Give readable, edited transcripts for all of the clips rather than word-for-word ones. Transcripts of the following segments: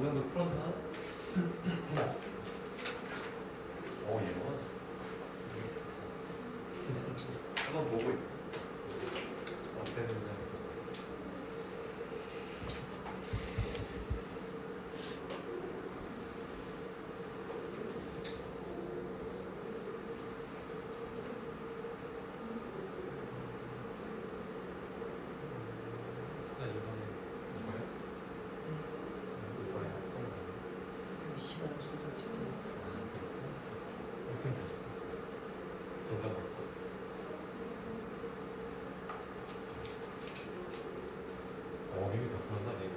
정도 풀었나? 얘 뭐였어? 한번 보고 있어. 어땠는지. 시간 없어서 지금. 이미 다 풀었나 이거?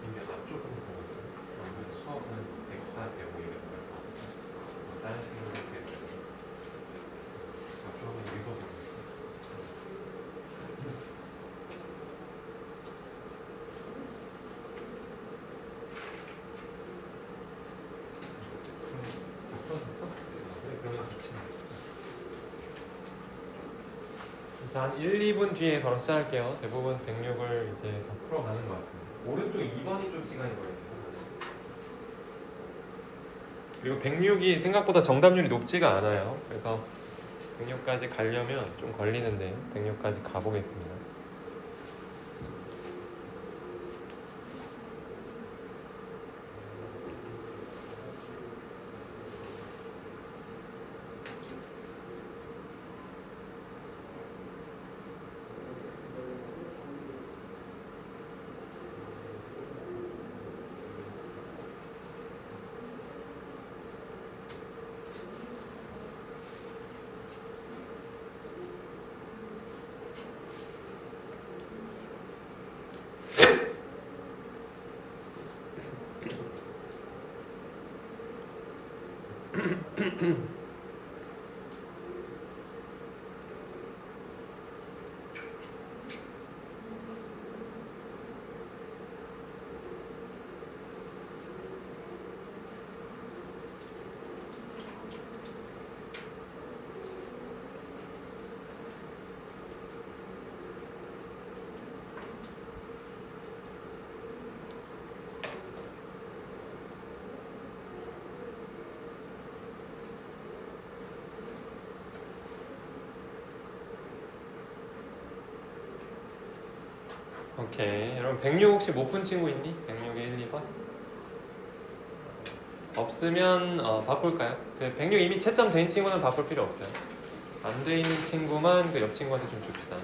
이게 앞쪽으로 보고 있어요. 그러면 수업은 104 되고 이게 더 나을 것 같아요. 다른 식으로 이렇게 앞쪽은 여기서 보고 있어요. 다 풀어졌어? 그래, 그러면 같이 나가자. 한 1, 2분 뒤에 바로 시작할게요. 대부분 106을 이제 다 풀어가는 것 같습니다. 오른쪽 2번이 좀 시간이 걸려요. 그리고 106이 생각보다 정답률이 높지가 않아요. 그래서 106까지 가려면 좀 걸리는데 106까지 가보겠습니다. 오케이. 여러분 106 혹시 못 푼 친구 있니? 106에 1, 2번? 없으면 바꿀까요? 그 106 이미 채점 된 친구는 바꿀 필요 없어요. 안 돼 있는 친구만 그 옆 친구한테 좀 줍시다.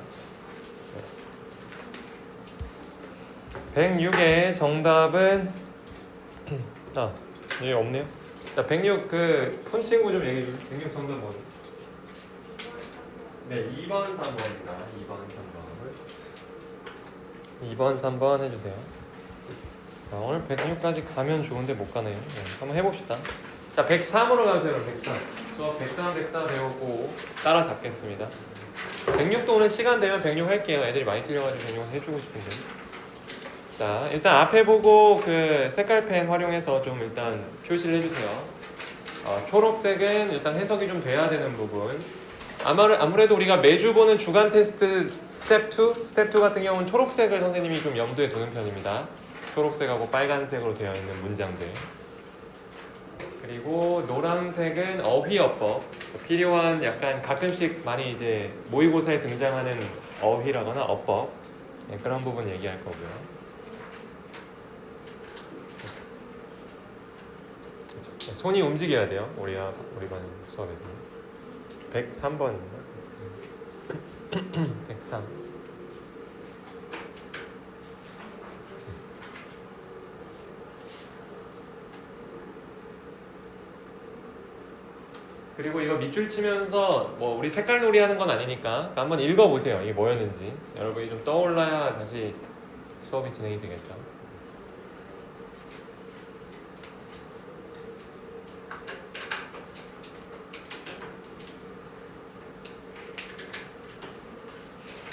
106의 정답은 여기 없네요. 자, 106 그 푼 친구 좀 얘기해 주세요. 106 정답 뭐죠? 네, 2번, 3번입니다. 2번, 3번. 2번, 3번 해주세요. 자, 오늘 106까지 가면 좋은데 못 가네요. 네, 한번 해봅시다. 자, 103으로 가세요. 103. 수업 103, 104 배우고 따라잡겠습니다. 106도 오늘 시간 되면 106 할게요. 애들이 많이 틀려가지고 106 해주고 싶은데. 자, 일단 앞에 보고 그 색깔펜 활용해서 좀 일단 표시를 해주세요. 초록색은 일단 해석이 좀 돼야 되는 부분. 아무래도 우리가 매주 보는 주간 테스트 스텝 2, 스텝 2 같은 경우는 초록색을 선생님이 좀 염두에 두는 편입니다. 초록색하고 빨간색으로 되어 있는 문장들. 그리고 노란색은 어휘어법. 필요한 약간 가끔씩 많이 이제 모의고사에 등장하는 어휘라거나 어법. 네, 그런 부분 얘기할 거고요. 그렇죠. 손이 움직여야 돼요. 우리 반 수업에서. 103번입니다. 103. 그리고 이거 밑줄 치면서 뭐 우리 색깔 놀이 하는 건 아니니까 한번 읽어보세요. 이게 뭐였는지. 여러분이 좀 떠올라야 다시 수업이 진행이 되겠죠.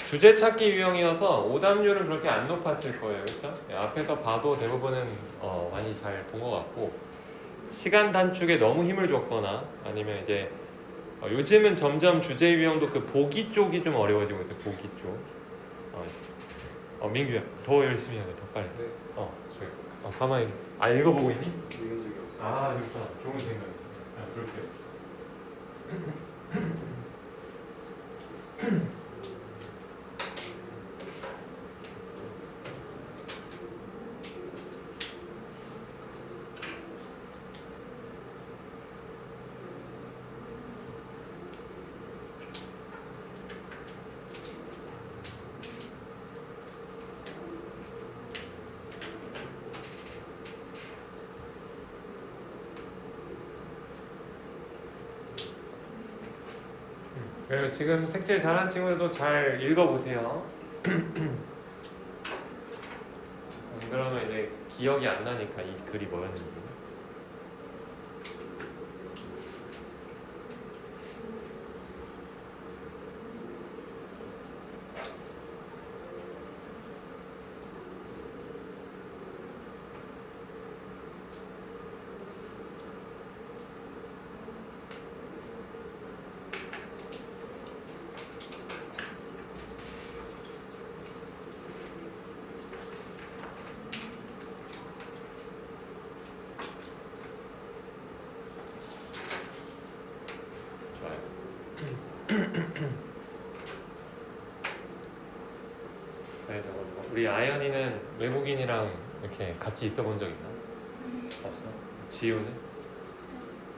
주제 찾기 유형이어서 오답률은 그렇게 안 높았을 거예요. 그렇죠? 앞에서 봐도 대부분은 많이 잘 본 것 같고, 시간 단축에 너무 힘을 줬거나 아니면 이제 요즘은 점점 주제 유형도 그 보기 쪽이 좀 어려워지고 있어요. 보기 쪽. 민규야, 더 열심히 해야 돼, 더 빨리. 네. 저기. 가만히. 읽어보고 있니? 읽은 적이 없어요. 그렇구나. 좋은 생각이야. 그렇게. 그리고 지금 색칠 잘한 친구들도 잘 읽어보세요. 안 그러면 이제 기억이 안 나니까 이 글이 뭐였는지. 그래서 우리 아연이는 외국인이랑 이렇게 같이 있어 본 적 있나? 없어? 지우는?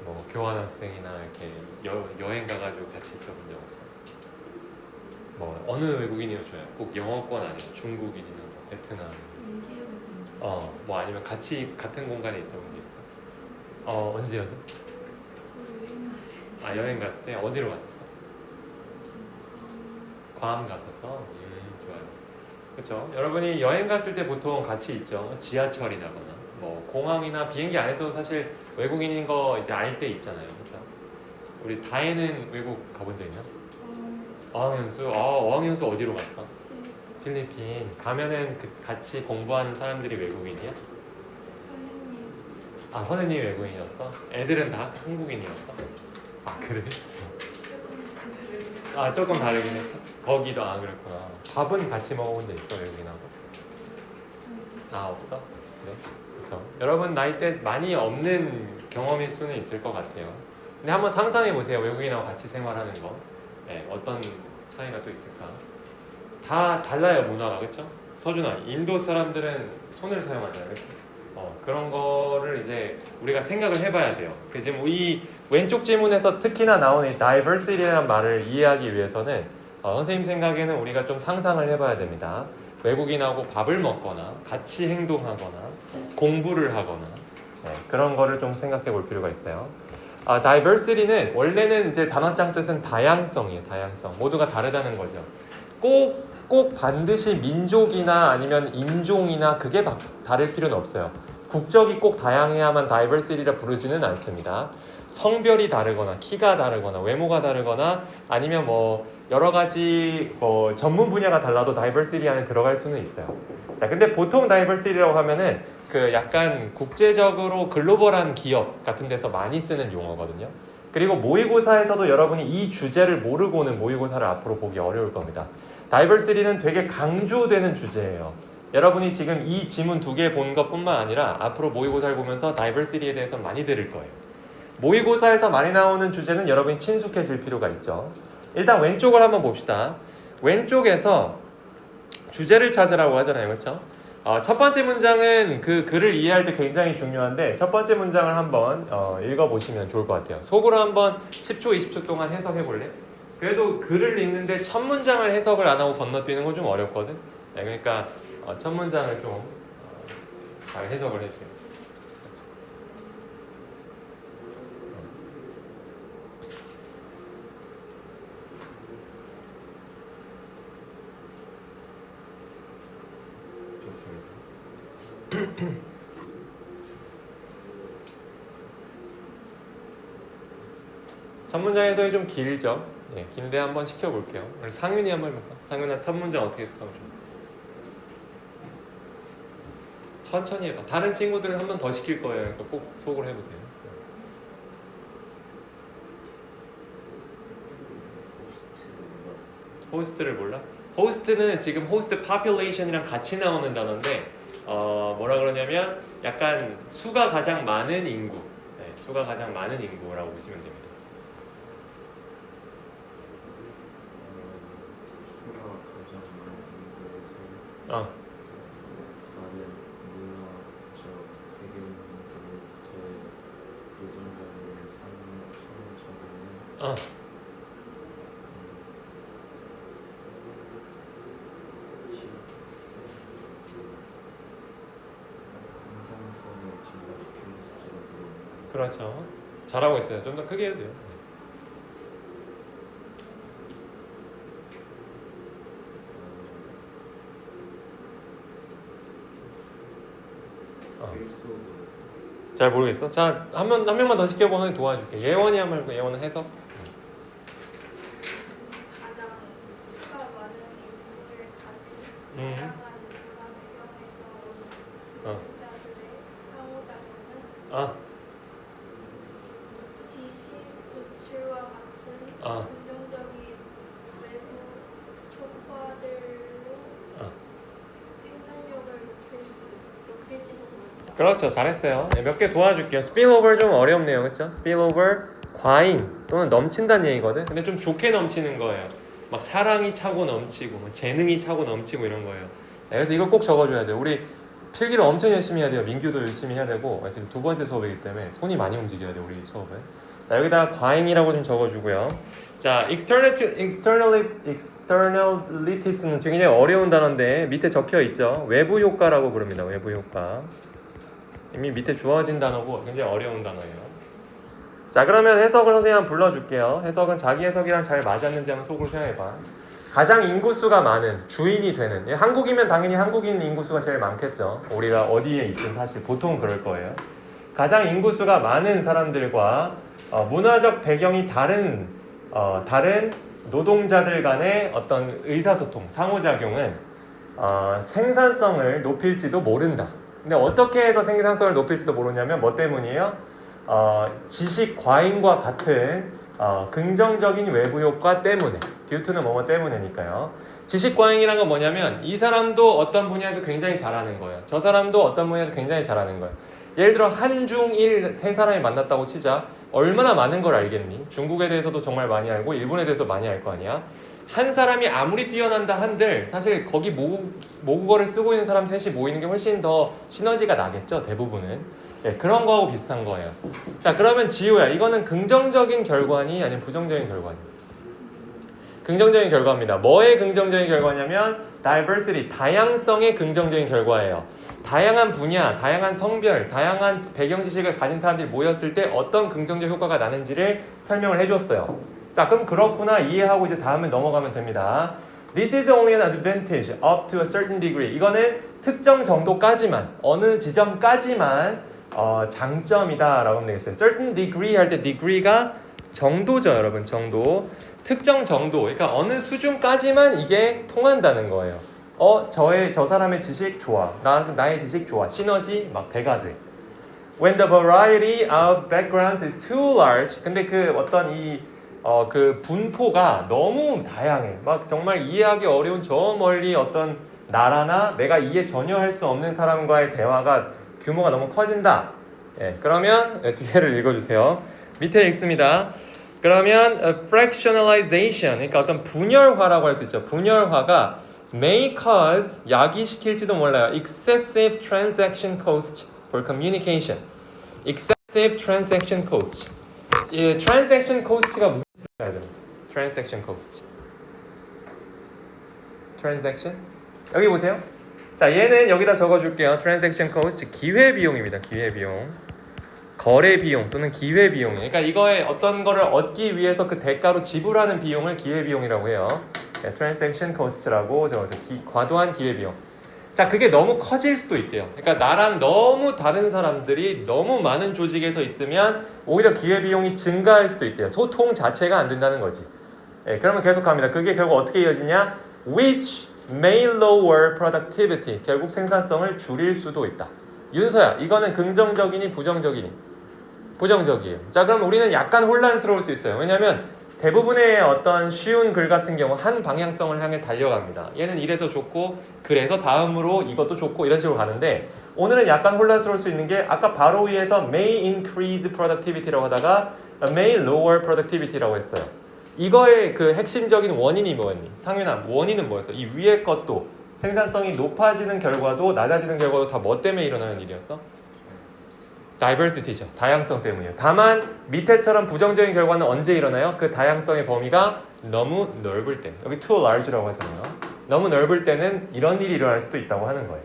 뭐 교환학생이나 이렇게 여행 가가지고 같이 있어 본 적 없어? 뭐 어느 외국인이면 좋아요? 꼭 영어권 아니면 중국인이나 뭐 베트남 뭐 아니면 같이 같은 공간에 있어 본 게 있어? 언제였어? 여행 갔을 때 어디로 갔었어? 괌 갔었어? 좋아요. 그렇죠. 여러분이 여행 갔을 때 보통 같이 있죠. 지하철이나거나 뭐 공항이나 비행기 안에서도 사실 외국인인 거 이제 알 때 있잖아요. 그렇죠. 우리 다혜는 외국 가본 적 있나? 어학연수. 어학연수 어디로 갔어? 필리핀. 가면은 같이 공부한 사람들이 외국인이야? 선생님이 외국인이었어? 애들은 다 한국인이었어? 그래? 조금 다르긴 했어. 거기도 그랬구나. 밥은 같이 먹어본 적 있어 외국인하고? 없어? 그래? 그렇죠. 여러분 나이대 많이 없는 경험일 수는 있을 것 같아요. 근데 한번 상상해 보세요. 외국인하고 같이 생활하는 거. 어떤 차이가 또 있을까? 다 달라요 문화가. 그렇죠? 서준아, 인도 사람들은 손을 사용하잖아요. 그렇죠? 그런 거를 이제 우리가 생각을 해봐야 돼요. 지금 이 왼쪽 지문에서 특히나 나오는 이 diversity라는 말을 이해하기 위해서는 선생님 생각에는 우리가 좀 상상을 해봐야 됩니다. 외국인하고 밥을 먹거나 같이 행동하거나 공부를 하거나 그런 거를 좀 생각해 볼 필요가 있어요. diversity는 원래는 이제 단어장 뜻은 다양성이에요. 다양성. 모두가 다르다는 거죠. 꼭 반드시 민족이나 아니면 인종이나 그게 다를 필요는 없어요. 국적이 꼭 다양해야만 diversity라 부르지는 않습니다. 성별이 다르거나 키가 다르거나 외모가 다르거나 아니면 뭐 여러 가지 전문 분야가 달라도 diversity 안에 들어갈 수는 있어요. 자, 근데 보통 diversity라고 하면은 약간 국제적으로 글로벌한 기업 같은 데서 많이 쓰는 용어거든요. 그리고 모의고사에서도 여러분이 이 주제를 모르고는 모의고사를 앞으로 보기 어려울 겁니다. diversity는 되게 강조되는 주제예요. 여러분이 지금 이 지문 2개 본 것뿐만 아니라 앞으로 모의고사를 보면서 diversity에 대해서 많이 들을 거예요. 모의고사에서 많이 나오는 주제는 여러분이 친숙해질 필요가 있죠. 일단 왼쪽을 한번 봅시다. 왼쪽에서 주제를 찾으라고 하잖아요. 그렇죠? 첫 번째 문장은 그 글을 이해할 때 굉장히 중요한데 첫 번째 문장을 한번 읽어보시면 좋을 것 같아요. 속으로 한번 10초, 20초 동안 해석해 볼래? 그래도 글을 읽는데 첫 문장을 해석을 안 하고 건너뛰는 건 좀 어렵거든. 그러니까 첫 문장을 좀 잘 해석을 해주세요. 좋습니다. 첫 문장 해석이 좀 길죠? 긴데 한번 시켜볼게요. 우리 상윤이 한번 해볼까? 상윤아, 첫 문장 어떻게 해석하면 좋을까? 천천히 해봐. 다른 친구들은 한 번 더 시킬 거예요. 그러니까 꼭 속으로 해보세요. 호스트를 몰라? host는 지금 host population이랑 같이 나오는 단어인데 뭐라 그러냐면 약간 수가 가장 많은 인구, 네, 수가 가장 많은 인구라고 보시면 됩니다. 수가 가장 많은 인구에서 어, 다른 문화적 배경으로부터 노동자들의 삶을 어. 생산성을 증가시키는 수준으로 그렇죠. 잘하고 있어요. 좀 더 크게 해도 돼요. 필수 잘 모르겠어. 자, 한 명만 더 시켜보는 게 도와줄게. 예원이 한 말고 예원은 해석. 가장 수가 많은 인구를 가진 음. 다양한 문화 배경에서 어. 온 노동자들의 상호작용은 아, 지식 도출과 같은 아. 긍정적인 외부 효과들로 아. 생산력을 높일지도 모른다. 그렇죠. 잘했어요. 네, 몇 개 도와줄게요. spillover 좀 어렵네요. 그렇죠? spillover 과잉 또는 넘친다는 얘기거든. 근데 좀 좋게 넘치는 거예요. 막 사랑이 차고 넘치고 뭐 재능이 차고 넘치고 이런 거예요. 네, 그래서 이거 꼭 적어줘야 돼요. 우리 필기를 엄청 열심히 해야 돼요. 민규도 열심히 해야 되고 지금 두 번째 수업이기 때문에 손이 많이 움직여야 돼요. 우리 수업은. 자, 여기다가 과잉이라고 좀 적어주고요. 자, externalities,는 굉장히 어려운 단어인데 밑에 적혀 있죠. 외부 효과라고 부릅니다. 외부 효과. 이미 밑에 주어진 단어고 굉장히 어려운 단어예요. 자, 그러면 해석을 선생님 한번 불러줄게요. 해석은 자기 해석이랑 잘 맞았는지 한번 속으로 생각해봐. 가장 인구수가 많은, 주인이 되는, 한국이면 당연히 한국인 인구수가 제일 많겠죠. 우리가 어디에 있든 사실 보통 그럴 거예요. 가장 인구수가 많은 사람들과 문화적 배경이 다른 노동자들 간의 어떤 의사소통, 상호작용은 생산성을 높일지도 모른다. 근데 어떻게 해서 생산성을 높일지도 모르냐면 뭐 때문이에요? 지식 과잉과 같은 긍정적인 외부 효과 때문에, due to는 뭐뭐 때문에니까요. 지식 과잉이란 건 뭐냐면 이 사람도 어떤 분야에서 굉장히 잘하는 거예요. 저 사람도 어떤 분야에서 굉장히 잘하는 거예요. 예를 들어 한중일 세 사람이 만났다고 치자. 얼마나 많은 걸 알겠니? 중국에 대해서도 정말 많이 알고 일본에 대해서 많이 알 거 아니야. 한 사람이 아무리 뛰어난다 한들 사실 거기 모국어를 쓰고 있는 사람 셋이 모이는 게 훨씬 더 시너지가 나겠죠. 대부분은. 네, 그런 거하고 비슷한 거예요. 자, 그러면 지우야, 이거는 긍정적인 결과니 아니면 부정적인 결과니? 긍정적인 결과입니다. 뭐의 긍정적인 결과냐면 diversity, 다양성의 긍정적인 결과예요. 다양한 분야, 다양한 성별, 다양한 배경 지식을 가진 사람들이 모였을 때 어떤 긍정적 효과가 나는지를 설명을 해줬어요. 자, 그럼 그렇구나 이해하고 이제 다음에 넘어가면 됩니다. This is only an advantage up to a certain degree. 이거는 특정 정도까지만, 어느 지점까지만 장점이다 라고 하면 되겠어요. certain degree 할 때 degree가 정도죠, 여러분. 정도. 특정 정도. 그러니까 어느 수준까지만 이게 통한다는 거예요. 저 사람의 지식 좋아. 나의 지식 좋아. 시너지 막 배가 돼. When the variety of backgrounds is too large. 근데 그 어떤 그 분포가 너무 다양해. 막 정말 이해하기 어려운 저 멀리 어떤 나라나 내가 이해 전혀 할 수 없는 사람과의 대화가 규모가 너무 커진다. 예, 그러면 뒤에를 읽어주세요. 밑에 읽습니다. 그러면 fractionalization, 그러니까 어떤 분열화라고 할 수 있죠. 분열화가 may cause, 야기시킬지도 몰라요. excessive transaction cost for communication. excessive transaction cost. 이 transaction cost가 무슨 뜻일까요? transaction cost. transaction? 여기 보세요. 자, 얘는 여기다 적어줄게요. transaction cost, 기회비용입니다. 기회비용. 거래비용 또는 기회비용. 그러니까 이거에 어떤 거를 얻기 위해서 그 대가로 지불하는 비용을 기회비용이라고 해요. 네, transaction cost라고 적어서 과도한 기회비용. 자, 그게 너무 커질 수도 있대요. 그러니까 나랑 너무 다른 사람들이 너무 많은 조직에서 있으면 오히려 기회비용이 증가할 수도 있대요. 소통 자체가 안 된다는 거지. 네, 그러면 계속합니다. 그게 결국 어떻게 이어지냐? Which may lower productivity. 결국 생산성을 줄일 수도 있다. 윤서야, 이거는 긍정적이니 부정적이니? 부정적이에요. 자, 그럼 우리는 약간 혼란스러울 수 있어요. 왜냐하면 대부분의 어떤 쉬운 글 같은 경우 한 방향성을 향해 달려갑니다. 얘는 이래서 좋고 그래서 다음으로 이것도 좋고 이런 식으로 가는데 오늘은 약간 혼란스러울 수 있는 게 아까 바로 위에서 may increase productivity라고 하다가 may lower productivity라고 했어요. 이거의 그 핵심적인 원인이 뭐였니? 상윤아, 원인은 뭐였어? 이 위에 것도 생산성이 높아지는 결과도 낮아지는 결과도 다 뭐 때문에 일어나는 일이었어? diversity죠. 다양성 때문이에요. 다만 밑에처럼 부정적인 결과는 언제 일어나요? 그 다양성의 범위가 너무 넓을 때. 여기 too large라고 하잖아요. 너무 넓을 때는 이런 일이 일어날 수도 있다고 하는 거예요.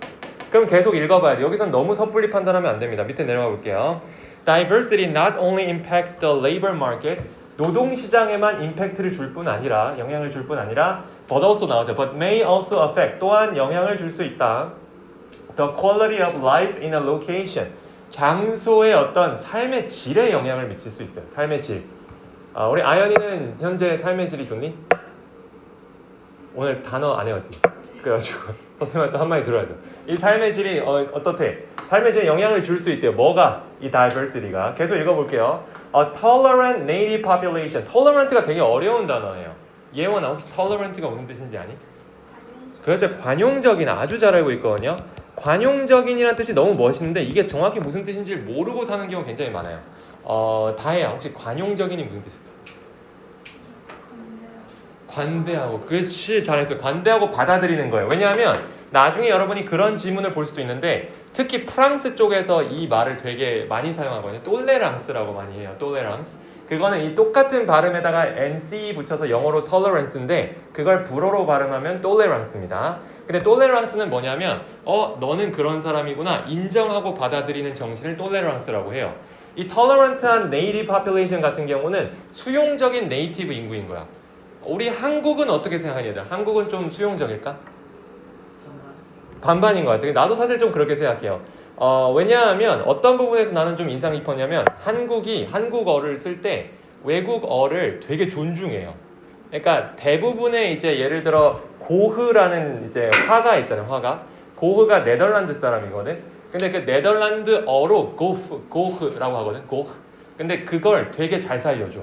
그럼 계속 읽어봐야 돼요. 여기선 너무 섣불리 판단하면 안 됩니다. 밑에 내려가 볼게요. Diversity not only impacts the labor market. 노동시장에만 임팩트를 줄 뿐 아니라 영향을 줄 뿐 아니라 but also 나오죠. But may also affect. 또한 영향을 줄 수 있다. The quality of life in a location. 장소의 어떤 삶의 질에 영향을 미칠 수 있어요. 삶의 질. 우리 아연이는 현재 삶의 질이 좋니? 오늘 단어 안 해왔지? 그래가지고 선생님한테 한마디 들어야죠. 이 삶의 질이 어떻대? 삶의 질에 영향을 줄 수 있대요. 뭐가? 이 diversity가. 계속 읽어볼게요. A tolerant native population. tolerant가 되게 어려운 단어예요. 예원아 혹시 tolerant가 무슨 뜻인지 아니? 그렇죠. 관용적인. 아주 잘 알고 있거든요. 관용적인이라는 뜻이 너무 멋있는데 이게 정확히 무슨 뜻인지 모르고 사는 경우가 굉장히 많아요. 다혜야 혹시 관용적인이 무슨 뜻일까? 관대하고. 그렇지, 잘했어요. 관대하고 받아들이는 거예요. 왜냐하면 나중에 여러분이 그런 지문을 볼 수도 있는데 특히 프랑스 쪽에서 이 말을 되게 많이 사용하거든요. 똘레랑스라고 많이 해요. 똘레랑스. 그거는 이 똑같은 발음에다가 nc 붙여서 영어로 tolerance인데 그걸 불어로 발음하면 똘레랑스입니다. 근데 똘레랑스는 뭐냐면 너는 그런 사람이구나 인정하고 받아들이는 정신을 똘레랑스라고 해요. 이 tolerant한 native population 같은 경우는 수용적인 네이티브 인구인 거야. 우리 한국은 어떻게 생각하냐? 한국은 좀 수용적일까? 반반인 것 같아요. 나도 사실 좀 그렇게 생각해요. 왜냐하면 어떤 부분에서 나는 좀 인상 깊었냐면 한국이 한국어를 쓸 때 외국어를 되게 존중해요. 그러니까 대부분의 이제 예를 들어 고흐라는 이제 화가 있잖아요. 화가. 고흐가 네덜란드 사람이거든. 근데 그 네덜란드어로 고흐라고 하거든. 고흐. 근데 그걸 되게 잘 살려줘.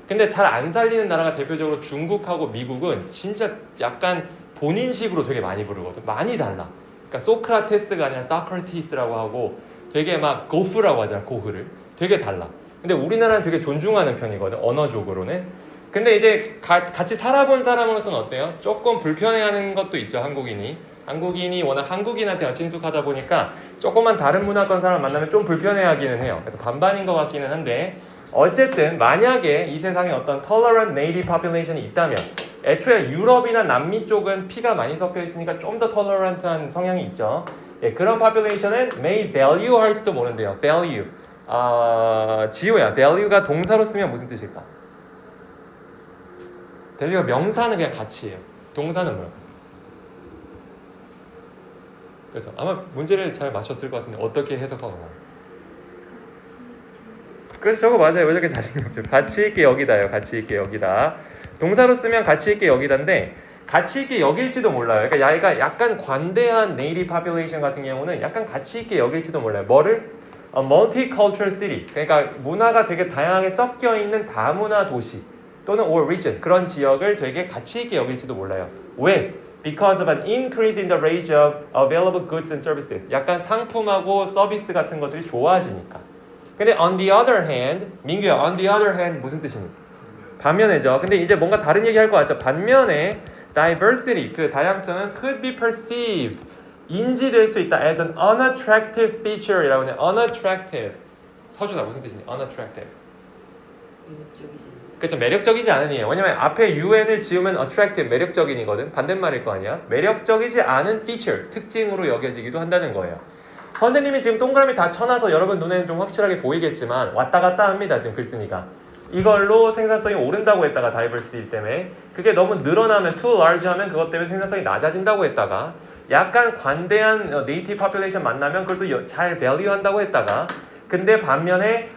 근데 잘 안 살리는 나라가 대표적으로 중국하고 미국은 진짜 약간 본인식으로 되게 많이 부르거든. 많이 달라. 그러니까 소크라테스가 아니라 사크라티스라고 하고 되게 막 고프라고 하잖아. 고흐를. 되게 달라. 근데 우리나라는 되게 존중하는 편이거든. 언어적으로는. 근데 이제 같이 살아본 사람으로서는 어때요? 조금 불편해하는 것도 있죠. 한국인이 워낙 한국인한테 친숙하다 보니까 조금만 다른 문화권 사람 만나면 좀 불편해하기는 해요. 그래서 반반인 것 같기는 한데 어쨌든 만약에 이 세상에 어떤 tolerant native population이 있다면 애초에 유럽이나 남미 쪽은 피가 많이 섞여 있으니까 좀 더 tolerant한 성향이 있죠. 예, 그런 population은 may value 할지도 모른대요. value. 지호야, value가 동사로 쓰면 무슨 뜻일까? value가 명사는 그냥 가치예요. 동사는 뭐야? 그래서 아마 문제를 잘 맞췄을 것 같은데 어떻게 해석하고 나요? 그래서 저거 맞아요. 왜 저렇게 자신이 없죠? 가치 있게 여기다요. 가치 있게 여기다. 동사로 쓰면 가치 있게 여기다인데 가치 있게 여길지도 몰라요. 그러니까 얘가 약간 관대한 native population 같은 경우는 약간 가치 있게 여길지도 몰라요. 뭐를? multicultural city. 그러니까 문화가 되게 다양하게 섞여 있는 다문화 도시 또는 or region 그런 지역을 되게 가치 있게 여길지도 몰라요. 왜? Because of an increase in the range of available goods and services. 약간 상품하고 서비스 같은 것들이 좋아지니까. 근데 on the other hand, 민규야, on the other hand 무슨 뜻입니까? 반면에죠. 근데 이제 뭔가 다른 얘기 할 것 같죠. 반면에 diversity, 그 다양성은 could be perceived, 인지될 수 있다 as an unattractive feature이라고 해요. unattractive. 서준아 무슨 뜻이니? unattractive. 매력적이지. 그렇죠. 매력적이지 않은이에요. 왜냐면 앞에 un을 지우면 attractive, 매력적인이거든. 반대말일 거 아니야. 매력적이지 않은 feature, 특징으로 여겨지기도 한다는 거예요. 선생님이 지금 동그라미 다 쳐놔서 여러분 눈에는 좀 확실하게 보이겠지만 왔다 갔다 합니다. 지금 글 쓰니까. 이걸로 생산성이 오른다고 했다가 다이버시티 때문에 그게 너무 늘어나면 too large 하면 그것 때문에 생산성이 낮아진다고 했다가 약간 관대한 네이티브 포퓰레이션 만나면 그걸 또 잘 밸류한다고 했다가 근데 반면에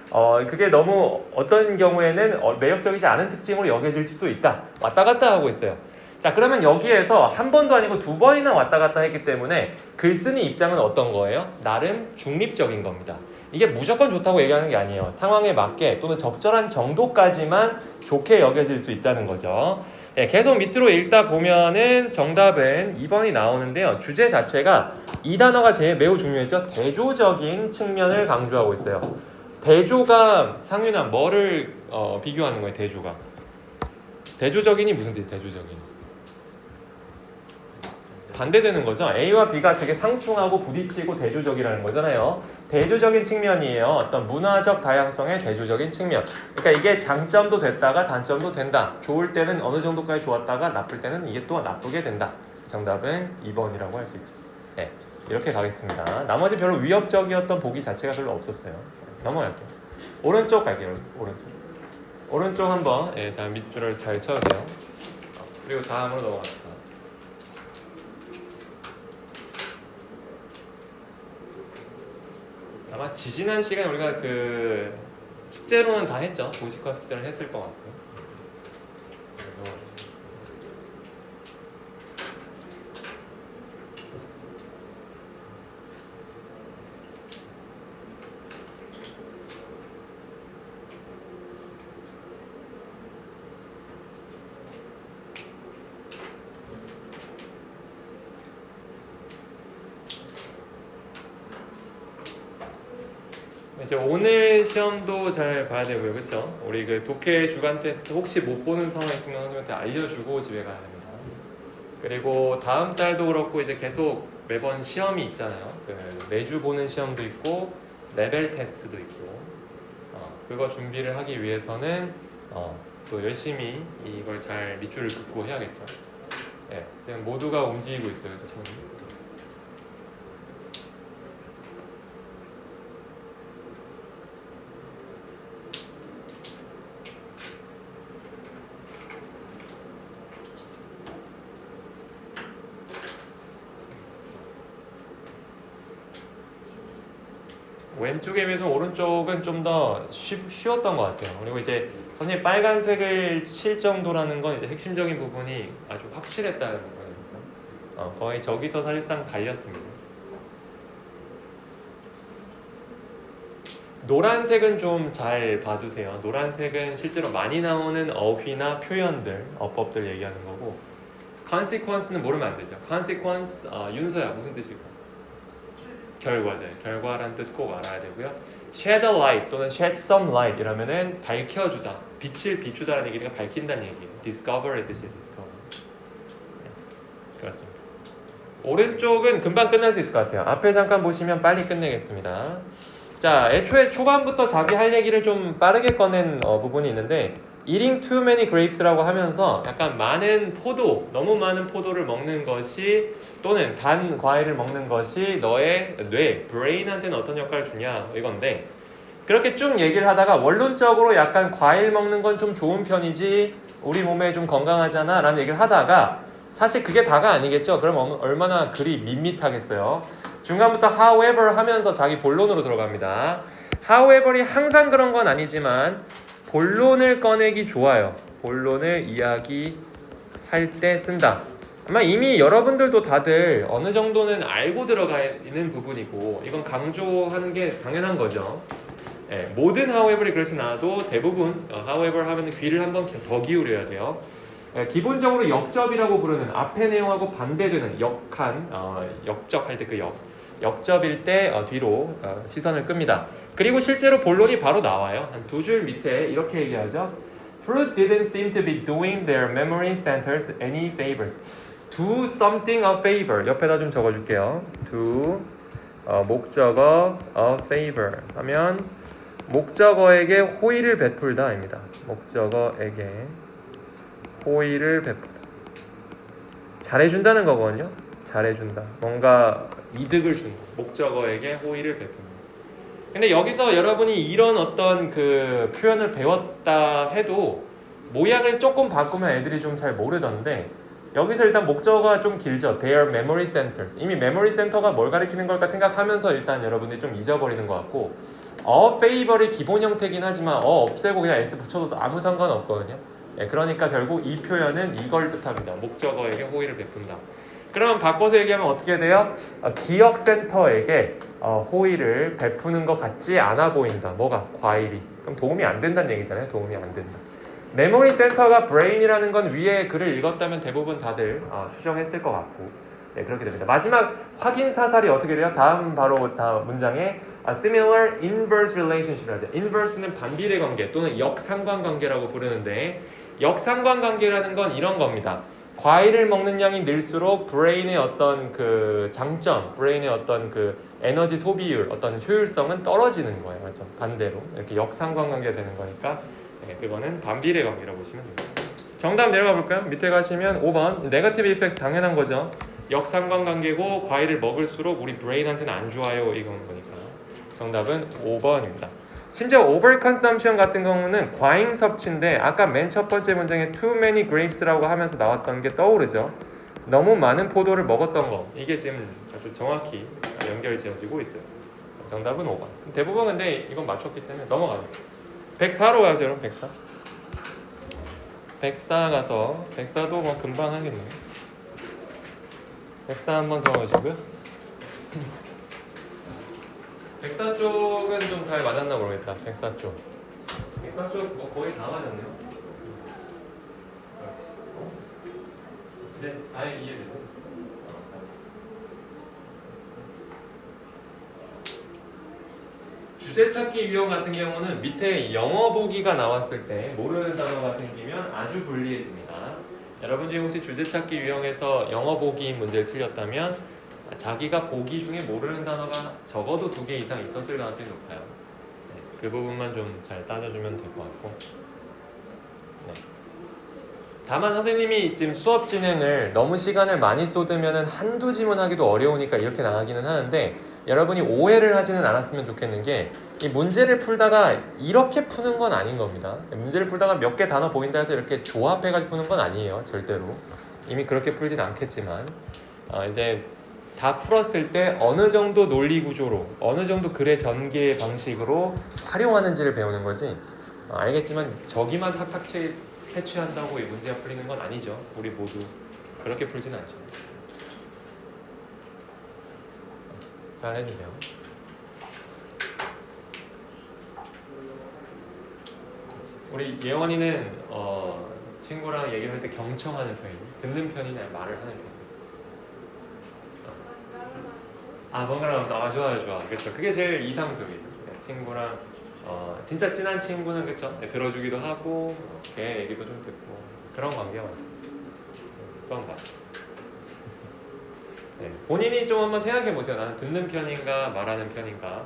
그게 너무 어떤 경우에는 매력적이지 않은 특징으로 여겨질 수도 있다. 왔다 갔다 하고 있어요. 자, 그러면 여기에서 한 번도 아니고 두 번이나 왔다 갔다 했기 때문에 글쓴이 입장은 어떤 거예요? 나름 중립적인 겁니다. 이게 무조건 좋다고 얘기하는 게 아니에요. 상황에 맞게 또는 적절한 정도까지만 좋게 여겨질 수 있다는 거죠. 네, 계속 밑으로 읽다 보면은 정답은 2번이 나오는데요. 주제 자체가 이 단어가 제일 매우 중요했죠. 대조적인 측면을 강조하고 있어요. 대조가 상윤아 뭐를 비교하는 거예요? 대조가 대조적인이 무슨 뜻이에요? 대조적인 반대되는 거죠. A와 B가 되게 상충하고 부딪히고 대조적이라는 거잖아요. 대조적인 측면이에요. 어떤 문화적 다양성의 대조적인 측면. 그러니까 이게 장점도 됐다가 단점도 된다. 좋을 때는 어느 정도까지 좋았다가 나쁠 때는 이게 또 나쁘게 된다. 정답은 2번이라고 할 수 있죠. 네, 이렇게 가겠습니다. 나머지 별로 위협적이었던 보기 자체가 별로 없었어요. 넘어갈게요. 오른쪽 갈게요. 오른쪽 한번 자 밑줄을 잘 쳐주세요. 그리고 다음으로 넘어갑시다. 아마 지지난 시간에 우리가 그 숙제로는 다 했죠. 도식화 숙제를 했을 것 같아요. 그래서 이제 오늘 시험도 잘 봐야 되고요, 그렇죠? 우리 그 독해 주간 테스트 혹시 못 보는 상황 있으면 선생님한테 알려주고 집에 가야 됩니다. 그리고 다음 달도 그렇고 이제 계속 매번 시험이 있잖아요. 그 매주 보는 시험도 있고 레벨 테스트도 있고 그거 준비를 하기 위해서는 또 열심히 이걸 잘 밑줄을 긋고 해야겠죠. 네, 지금 모두가 움직이고 있어요, 저 손이. 왼쪽에 비해서 오른쪽은 좀 더 쉬웠던 것 같아요. 그리고 이제 선생님 빨간색을 칠 정도라는 건 이제 핵심적인 부분이 아주 확실했다는 거예요. 거의 저기서 사실상 갈렸습니다. 노란색은 좀 잘 봐주세요. 노란색은 실제로 많이 나오는 어휘나 표현들, 어법들 얘기하는 거고 consequence는 모르면 안 되죠. consequence, 윤서야 무슨 뜻일까? 결과들, 결과란 뜻 꼭 알아야 되고요. shed a light 또는 shed some light 이라면은 밝혀주다, 빛을 비추다라는 얘기가 밝힌다는 얘기예요. discover의 뜻이에요. discover. 네, 그렇습니다. 오른쪽은 금방 끝날 수 있을 것 같아요. 앞에 잠깐 보시면 빨리 끝내겠습니다. 자, 애초에 초반부터 자기 할 얘기를 좀 빠르게 꺼낸 부분이 있는데 eating too many grapes라고 하면서 약간 많은 포도, 너무 많은 포도를 먹는 것이 또는 단 과일을 먹는 것이 너의 뇌, brain한테는 어떤 역할을 주냐 이건데 그렇게 쭉 얘기를 하다가 원론적으로 약간 과일 먹는 건 좀 좋은 편이지 우리 몸에 좀 건강하잖아 라는 얘기를 하다가 사실 그게 다가 아니겠죠. 그럼 얼마나 글이 밋밋하겠어요. 중간부터 however 하면서 자기 본론으로 들어갑니다. however이 항상 그런 건 아니지만 본론을 꺼내기 좋아요. 본론을 이야기할 때 쓴다. 아마 이미 여러분들도 다들 어느 정도는 알고 들어가 있는 부분이고 이건 강조하는 게 당연한 거죠. 네, 모든 however이 그렇진 않아도 대부분 however 하면 귀를 한번 더 기울여야 돼요. 기본적으로 역접이라고 부르는 앞에 내용하고 반대되는 역한, 역적할 때 그 역접일 때 뒤로 시선을 끕니다. 그리고 실제로 본론이 바로 나와요. 한 두 줄 밑에 이렇게 얘기하죠. Fruit didn't seem to be doing their memory centers any favors. Do something a favor. 옆에다 좀 적어줄게요. Do 목적어 a favor 하면 목적어에게 호의를 베풀다입니다. 목적어에게 호의를 베풀다. 잘해준다는 거거든요. 잘해준다. 뭔가 이득을 준다. 목적어에게 호의를 베푼다. 근데 여기서 여러분이 이런 어떤 그 표현을 배웠다 해도 모양을 조금 바꾸면 애들이 좀 잘 모르던데 여기서 일단 목적어가 좀 길죠. Their memory centers. 이미 memory center가 뭘 가리키는 걸까 생각하면서 일단 여러분들이 좀 잊어버리는 것 같고 a favor이 기본 형태긴 하지만 없애고 그냥 s 붙여줘서 아무 상관없거든요. 그러니까 결국 이 표현은 이걸 뜻합니다. 목적어에게 호의를 베푼다. 그러면 바꿔서 얘기하면 어떻게 돼요? 기억센터에게 호의를 베푸는 것 같지 않아 보인다. 뭐가? 과일이. 그럼 도움이 안 된다는 얘기잖아요. 도움이 안 된다. 메모리 센터가 브레인이라는 건 위에 글을 읽었다면 대부분 다들 수정했을 것 같고, 네, 그렇게 됩니다. 마지막 확인 사살이 어떻게 돼요? 다음 문장에 similar inverse relationship이라죠. inverse는 반비례 관계 또는 역상관관계라고 부르는데, 역상관관계라는 건 이런 겁니다. 과일을 먹는 양이 늘수록 브레인의 어떤 그 장점, 브레인의 어떤 그 에너지 소비율, 어떤 효율성은 떨어지는 거예요. 그렇죠? 반대로 이렇게 역상관관계가 되는 거니까, 네, 그거는 반비례 관계라고 보시면 됩니다. 정답 내려가 볼까요? 밑에 가시면 5번 네거티브 이펙트 당연한 거죠. 역상관관계고 과일을 먹을수록 우리 브레인한테는 안 좋아요 이건 거니까 정답은 5번입니다. 심지어 overconsumption 같은 경우는 과잉 섭취인데 아까 맨 첫 번째 문장에 too many grapes라고 하면서 나왔던 게 떠오르죠. 너무 많은 포도를 먹었던 거, 이게 지금 아주 정확히 연결 지어지고 있어요. 정답은 5번. 대부분 근데 이건 맞췄기 때문에 넘어가겠습니다. 104로 가죠. 여러분 104. 104 가서 104도 뭐 금방 하겠네요. 104 한번 적어주고요. 104 쪽은 좀 잘 맞았나 모르겠다. 104 쪽. 104 쪽 뭐 거의 다 맞았네요. 네, 아예 이해되고. 주제 찾기 유형 같은 경우는 밑에 영어 보기가 나왔을 때 모르는 단어가 생기면 아주 불리해집니다. 여러분 중에 혹시 주제 찾기 유형에서 영어 보기 문제를 틀렸다면 자기가 보기 중에 모르는 단어가 적어도 2개 이상 있었을 가능성이 높아요. 네, 그 부분만 좀 잘 따져주면 될 것 같고. 네. 다만 선생님이 지금 수업 진행을 너무 시간을 많이 쏟으면 한두 지문 하기도 어려우니까 이렇게 나가기는 하는데, 여러분이 오해를 하지는 않았으면 좋겠는 게, 이 문제를 풀다가 이렇게 푸는 건 아닌 겁니다. 문제를 풀다가 몇 개 단어 보인다 해서 이렇게 조합해가지고 푸는 건 아니에요. 절대로. 이미 그렇게 풀진 않겠지만 이제 다 풀었을 때 어느 정도 논리 구조로, 어느 정도 글의 전개 방식으로 활용하는지를 배우는 거지, 알겠지만 저기만 탁탁 채취한다고 이 문제가 풀리는 건 아니죠. 우리 모두 그렇게 풀진 않죠. 잘 해주세요. 우리 예원이는 친구랑 얘기를 할 때 경청하는 편이니, 듣는 편이나 말을 하는 편이니? 번갈아 가면서 좋아. 그렇죠. 그게 제일 이상적이죠. 친구랑 진짜 친한 친구는 그렇죠. 들어주기도 하고 걔 얘기도 좀 듣고 그런 관계가 맞습니다. 그런 거 같아요. 네, 본인이 좀 한번 생각해 보세요. 나는 듣는 편인가 말하는 편인가.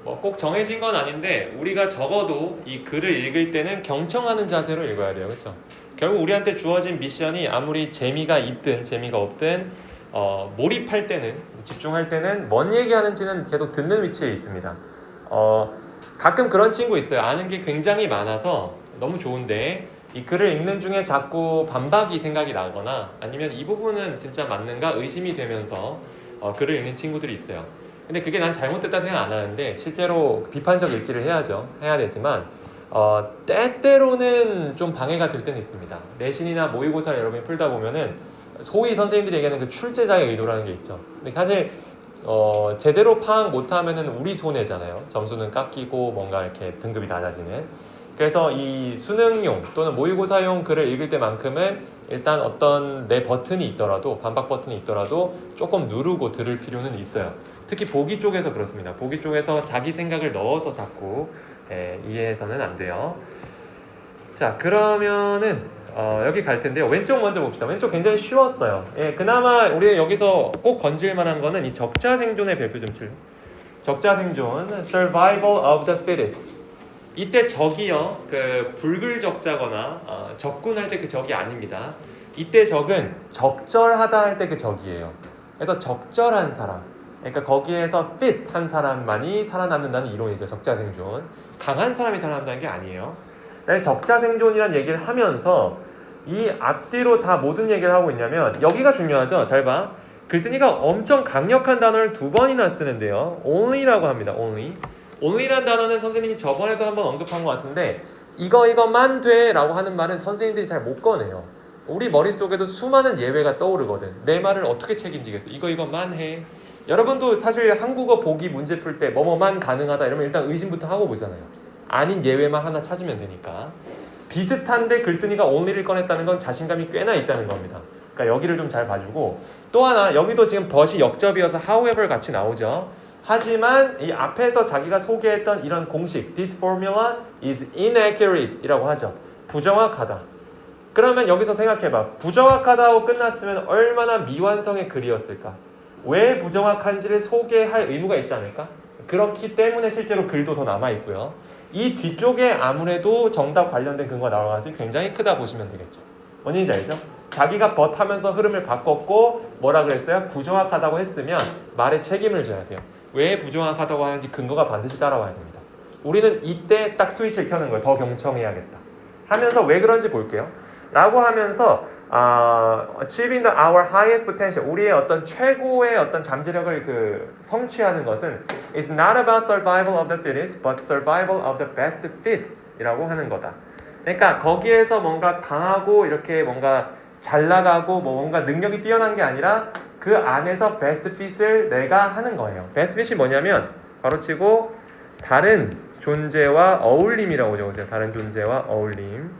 뭐 꼭 정해진 건 아닌데 우리가 적어도 이 글을 읽을 때는 경청하는 자세로 읽어야 돼요. 그렇죠? 결국 우리한테 주어진 미션이 아무리 재미가 있든 재미가 없든 몰입할 때는, 집중할 때는 뭔 얘기하는지는 계속 듣는 위치에 있습니다. 가끔 그런 친구 있어요. 아는 게 굉장히 많아서 너무 좋은데 이 글을 읽는 중에 자꾸 반박이 생각이 나거나 아니면 이 부분은 진짜 맞는가 의심이 되면서 글을 읽는 친구들이 있어요. 근데 그게 난 잘못됐다 생각 안 하는데 실제로 비판적 읽기를 해야 되지만 때때로는 좀 방해가 될 때는 있습니다. 내신이나 모의고사를 여러분이 풀다 보면은 소위 선생님들이 얘기하는 그 출제자의 의도라는 게 있죠. 근데 사실 제대로 파악 못하면은 우리 손해잖아요. 점수는 깎이고 뭔가 이렇게 등급이 낮아지는. 그래서 이 수능용 또는 모의고사용 글을 읽을 때만큼은 일단 어떤 내 버튼이 있더라도, 반박 버튼이 있더라도 조금 누르고 들을 필요는 있어요. 특히 보기 쪽에서 그렇습니다. 보기 쪽에서 자기 생각을 넣어서 자꾸 이해해서는 안 돼요. 자, 그러면은 여기 갈 텐데요. 왼쪽 먼저 봅시다. 왼쪽 굉장히 쉬웠어요. 그나마 우리 여기서 꼭 건질 만한 거는 이 적자 생존의 별표 좀 칠래요? 적자 생존, survival of the fittest. 이때 적이요, 그 불글적자거나 적군할 때 그 적이 아닙니다. 이때 적은 적절하다 할 때 그 적이에요. 그래서 적절한 사람, 그러니까 거기에서 fit 한 사람만이 살아남는다는 이론이죠. 적자 생존. 강한 사람이 살아남는다는 게 아니에요. 적자 생존이란 얘기를 하면서 이 앞뒤로 다 모든 얘기를 하고 있냐면 여기가 중요하죠. 잘 봐. 글쓴이가 엄청 강력한 단어를 2번이나 쓰는데요. only라고 합니다. only란 단어는 선생님이 저번에도 한번 언급한 것 같은데 이것만 돼 라고 하는 말은 선생님들이 잘 못 꺼내요. 우리 머릿속에도 수많은 예외가 떠오르거든. 내 말을 어떻게 책임지겠어? 이것만 해. 여러분도 사실 한국어 보기 문제 풀 때 뭐뭐만 가능하다 이러면 일단 의심부터 하고 보잖아요. 아닌 예외만 하나 찾으면 되니까. 비슷한데 글쓴이가 only를 꺼냈다는 건 자신감이 꽤나 있다는 겁니다. 그러니까 여기를 좀 잘 봐주고, 또 하나 여기도 지금 but이 역접이어서 however 같이 나오죠. 하지만 이 앞에서 자기가 소개했던 이런 공식 this formula is inaccurate 이라고 하죠. 부정확하다. 그러면 여기서 생각해봐. 부정확하다고 끝났으면 얼마나 미완성의 글이었을까? 왜 부정확한지를 소개할 의무가 있지 않을까? 그렇기 때문에 실제로 글도 더 남아있고요. 이 뒤쪽에 아무래도 정답 관련된 근거가 나올 가능성이 굉장히 크다 보시면 되겠죠. 원인인지 알죠? 자기가 but 하면서 흐름을 바꿨고 뭐라 그랬어요? 부정확하다고 했으면 말에 책임을 져야 돼요. 왜 부정확하다고 하는지 근거가 반드시 따라와야 됩니다. 우리는 이때 딱 스위치를 켜는 거예요. 더 경청해야겠다 하면서 왜 그런지 볼게요. 라고 하면서 achieving our highest potential, 우리의 어떤 최고의 어떤 잠재력을 성취하는 것은 is not about survival of the fittest, but survival of the best fit 이라고 하는 거다. 그러니까 거기에서 뭔가 강하고 이렇게 뭔가 잘 나가고 뭔가 능력이 뛰어난 게 아니라 그 안에서 best fit을 내가 하는 거예요. best fit이 뭐냐면 바로 치고 다른 존재와 어울림이라고 적으세요. 다른 존재와 어울림.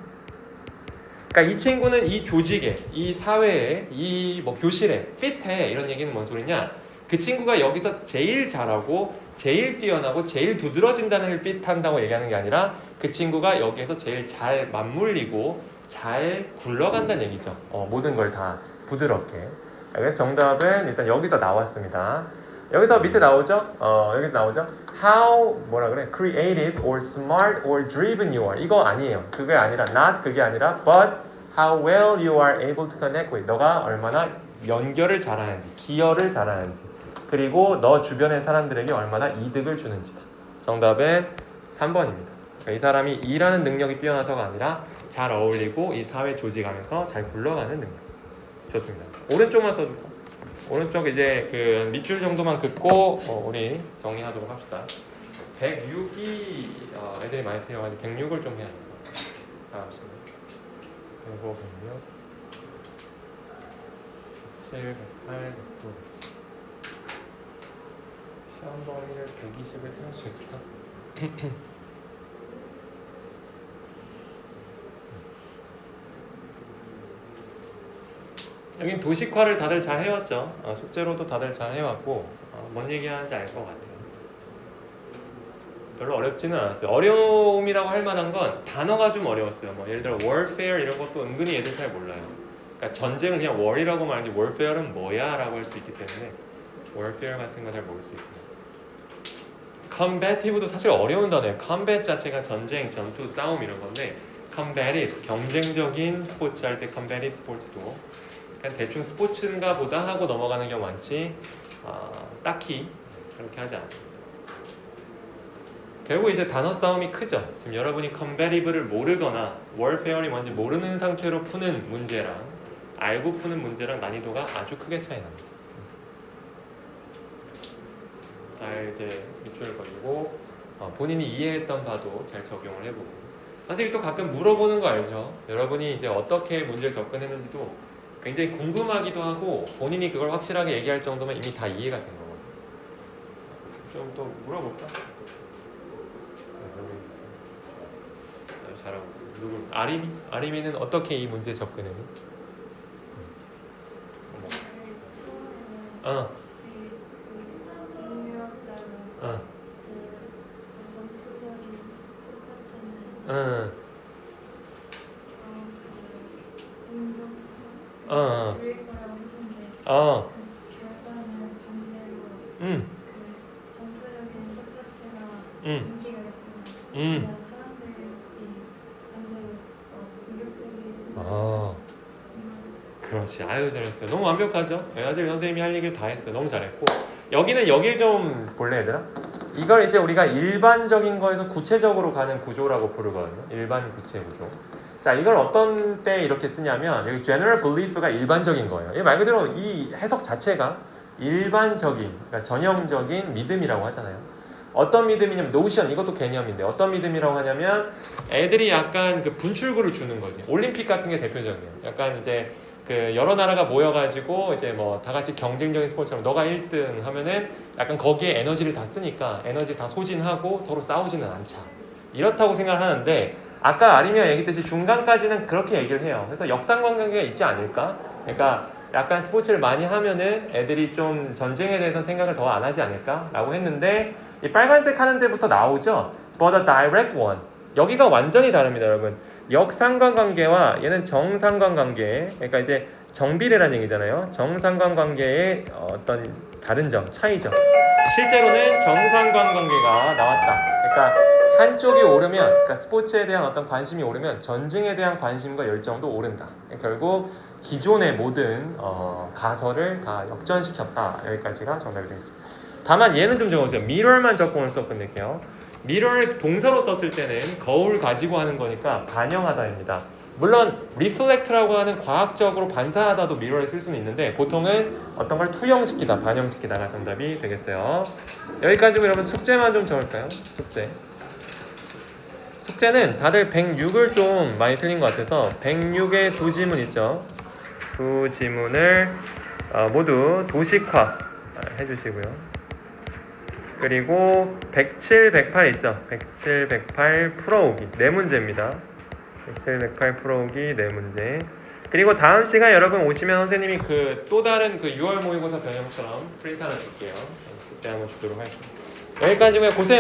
그러니까 이 친구는 이 조직에, 이 사회에, 이 교실에 핏해. 이런 얘기는 뭔 소리냐? 그 친구가 여기서 제일 잘하고 제일 뛰어나고 제일 두드러진다는 걸 핏한다고 얘기하는 게 아니라 그 친구가 여기에서 제일 잘 맞물리고 잘 굴러간다는 얘기죠. 모든 걸 다 부드럽게. 그래서 정답은 일단 여기서 나왔습니다. 여기서 밑에 나오죠? 여기서 나오죠? How 뭐라 그래? Creative or smart or driven you are. 이거 아니에요. 그게 아니라 not 그게 아니라 but how well you are able to connect with. 너가 얼마나 연결을 잘하는지, 기여를 잘하는지, 그리고 너 주변의 사람들에게 얼마나 이득을 주는지다. 정답은 3번입니다. 그러니까 이 사람이 일하는 능력이 뛰어나서가 아니라 잘 어울리고 이 사회 조직 안에서 잘 굴러가는 능력. 좋습니다. 오른쪽만 써줄까? 오른쪽 이제 그 밑줄 정도만 긋고 우리 정리하도록 합시다. 106이 애들이 많이 틀려가지고 106을 좀 해야 됩니다. 다 합시다. 105, 106, 7, 108, 109. 시험 범위를 120을 채울 수 있을까? 여긴 도식화를 다들 잘 해왔죠. 숙제로도 다들 잘 해왔고 뭔 얘기하는지 알 것 같아요. 별로 어렵지는 않았어요. 어려움이라고 할 만한 건 단어가 좀 어려웠어요. 뭐 예를 들어 warfare 이런 것도 은근히 얘들 잘 몰라요. 그러니까 전쟁을 그냥 war이라고 말하지 warfare는 뭐야? 라고 할 수 있기 때문에 warfare 같은 거 잘 모를 수 있고, combative도 사실 어려운 단어예요. combat 자체가 전쟁, 전투, 싸움 이런 건데 combative, 경쟁적인 스포츠 할 때 combative 스포츠도 그냥 대충 스포츠인가 보다 하고 넘어가는 경우 많지 딱히 그렇게 하지 않습니다. 결국 이제 단어 싸움이 크죠. 지금 여러분이 combative를 모르거나 warfare이 뭔지 모르는 상태로 푸는 문제랑 알고 푸는 문제랑 난이도가 아주 크게 차이 납니다. 잘 이제 밑줄을 그리고 본인이 이해했던 바도 잘 적용을 해보고, 선생님이 또 가끔 물어보는 거 알죠? 여러분이 이제 어떻게 문제를 접근했는지도 굉장히 궁금하기도 하고 본인이 그걸 확실하게 얘기할 정도면 이미 다 이해가 된 거거든요. 좀 또 물어볼까? 잘하고 있어요. 누구? 아리미? 아리미는 어떻게 이 문제에 접근했니? 처음에는 그 인류학자는 전투적인 스포츠는 공격과 줄일 거라고 했는데 그 결과는 반대로 그 전투적인 스포츠가 인기가 있으면 그냥 사람들이 반대로 공격적인 그렇지. 아유 잘했어요. 너무 완벽하죠? 아직 선생님이 할 얘기를 다 했어요. 너무 잘했고, 여기는 여길 좀 볼래 얘들아? 이걸 이제 우리가 일반적인 거에서 구체적으로 가는 구조라고 부르거든요. 일반 구체 구조. 자, 이걸 어떤 때 이렇게 쓰냐면 여기 general belief가 일반적인 거예요. 이 말 그대로 이 해석 자체가 일반적인, 그러니까 전형적인 믿음이라고 하잖아요. 어떤 믿음이냐면 노션 이것도 개념인데 어떤 믿음이라고 하냐면 애들이 약간 그 분출구를 주는 거지. 올림픽 같은 게 대표적이에요. 약간 이제 그 여러 나라가 모여가지고 이제 뭐 다 같이 경쟁적인 스포츠처럼 너가 1등 하면은 약간 거기에 에너지를 다 쓰니까 에너지 다 소진하고 서로 싸우지는 않자. 이렇다고 생각을 하는데 아까 아리미가 얘기했듯이 중간까지는 그렇게 얘기를 해요. 그래서 역상관계가 있지 않을까? 그러니까 약간 스포츠를 많이 하면은 애들이 좀 전쟁에 대해서 생각을 더 안 하지 않을까라고 했는데 이 빨간색 하는 데부터 나오죠. But a direct one. 여기가 완전히 다릅니다, 여러분. 역상관관계와 얘는 정상관관계. 그러니까 이제 정비례라는 얘기잖아요. 정상관관계의 어떤 다른 점, 차이죠. 실제로는 정상관관계가 나왔다. 그러니까 한쪽이 오르면, 그러니까 스포츠에 대한 어떤 관심이 오르면 전쟁에 대한 관심과 열정도 오른다. 결국 기존의 모든 가설을 다 역전시켰다. 여기까지가 정답이 되겠죠. 다만 얘는 좀 적어주세요. mirror만 적고 오늘 수업 끝낼게요. mirror을 동사로 썼을 때는 거울 가지고 하는 거니까 반영하다입니다. 물론 reflect라고 하는 과학적으로 반사하다도 mirror을 쓸 수는 있는데 보통은 어떤 걸 투영시키다, 반영시키다가 정답이 되겠어요. 여기까지고 여러분 숙제만 좀 적을까요? 숙제는 다들 106을 좀 많이 틀린 것 같아서 106에 두 지문 있죠. 두 지문을 모두 도식화 해주시고요. 그리고 107, 108 있죠. 107, 108 풀어오기 네 문제입니다. 107, 108 풀어오기 네 문제. 그리고 다음 시간 여러분 오시면 선생님이 그 또 다른 그 6월 모의고사 변형처럼 프린트 하나 줄게요. 그때 한번 주도록 하겠습니다. 여기까지고요. 고생.